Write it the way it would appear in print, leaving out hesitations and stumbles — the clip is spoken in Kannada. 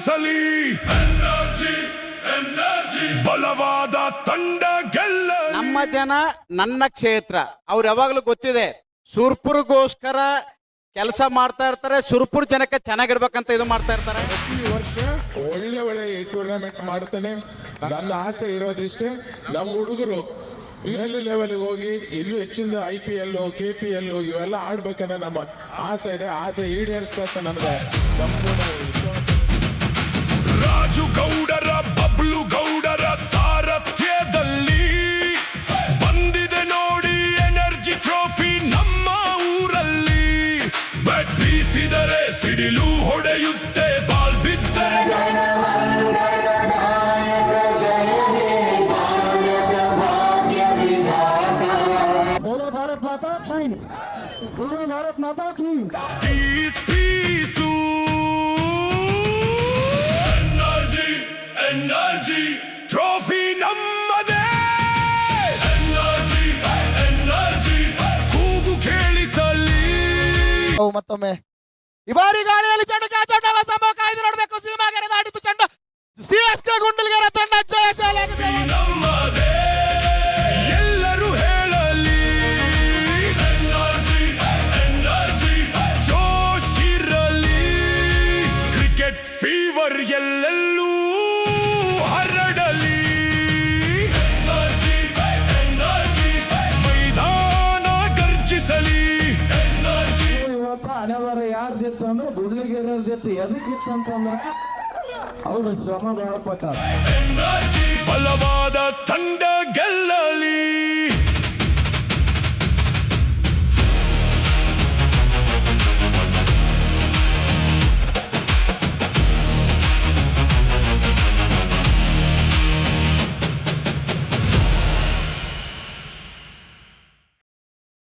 ಸಾಧಿಸಲಿ. ಬಲವಾದ ತಂಡ ಗೆಲ್ಲ. ನಮ್ಮ ಜನ ನನ್ನ ಕ್ಷೇತ್ರ ಅವ್ರು ಯಾವಾಗ್ಲೂ ಗೊತ್ತಿದೆ. ಸುರ್ಪುರ್ಗೋಸ್ಕರ ಕೆಲಸ ಮಾಡ್ತಾ ಇರ್ತಾರೆ. ಸುರ್ಪುರ್ ಜನಕ್ಕೆ ಚೆನ್ನಾಗಿಡ್ಬೇಕಂತ ಇದು ಮಾಡ್ತಾ ಇರ್ತಾರೆ. ಈ ವರ್ಷ ಒಳ್ಳೆ ಟೂರ್ನಮೆಂಟ್ ಮಾಡ್ತಾನೆ. ನನ್ನ ಆಸೆ ಇರೋದಿಷ್ಟೇ, ನಮ್ಮ ಹುಡುಗರು ಮೇಲೆ ಲೆವೆಲ್ಗೆ ಹೋಗಿ ಇಲ್ಲೂ ಹೆಚ್ಚಿನ IPL KPL ಇವೆಲ್ಲ ಆಡ್ಬೇಕನ್ನೋ ನಮ್ಮ ಆಸೆ ಇದೆ. ಆಸೆ ಈಡೇರಿಸ್ತಾ ನನಗೆ ಸಂಪೂರ್ಣ ರಾಜು ಗೌಡರ ಬಬ್ಲು ಗೌಡರ ಸಾರಥ್ಯದಲ್ಲಿ ಬಂದಿದೆ ನೋಡಿ ಎನರ್ಜಿ ಟ್ರೋಫಿ ನಮ್ಮ ಊರಲ್ಲಿ. ಬ್ಯಾಟ್ ಬೀಸಿದರೆ ಸಿಡಿಲು ಹೊಡೆಯುತ್ತೆ, ಬಾಲ್ ಬಿದ್ದರೆ भारत माता की बोलो भारत माता की. ಪೀಸು ಎನರ್ಜಿ ಟ್ರೋಫಿ ನಮ್ಮದೇ. ಎನರ್ಜಿ ಕೂಗು ಕೇಳಿಸಲಿ. ಮತ್ತೊಮ್ಮೆ ಈ ಬಾರಿ ಗಾಳಿಯಲ್ಲಿ ಚೆಂಡು ಚಾಚೋಟ ಸಮ ಕಾಯ್ದು ನೋಡಬೇಕು. ಸೀಮಾಗೆರೆ ದಾಟಿತು ಚೆಂಡು. CSK ಗುಂಡಲ್ಗೆರೆ ತಂಡ ಜಯಶಾಲಿಯಾಗಿದೆ. ನಮ್ಮದೇ ಎಲ್ಲರೂ ಹೇಳಲಿ. ಎನರ್ಜಿ ಜೋಶ್ ಇರಲಿ. ಕ್ರಿಕೆಟ್ ಫೀವರ್ ಎಲ್ಲೆಲ್ಲೂ ಹರಡಲಿ. ಮೈದಾನ ಗರ್ಜಿಸಲಿ. ಇವತ್ತು ಅನಿವಾರ್ಯ ಯಾರ್ದಿತ್ತು ಅಂದ್ರೆ ಗುಡ್ಲಿಗೆರೆ ಜೊತೆ ಎದಕ್ಕಿತ್ತು ಅಂತಂದ್ರೆ ಅವರು ಶ್ರಮ ಬಾಳಪಟ್ಟಾರ. ಬಲವಾದ ತಂಡ ಗೆಲ್ಲಲಿ.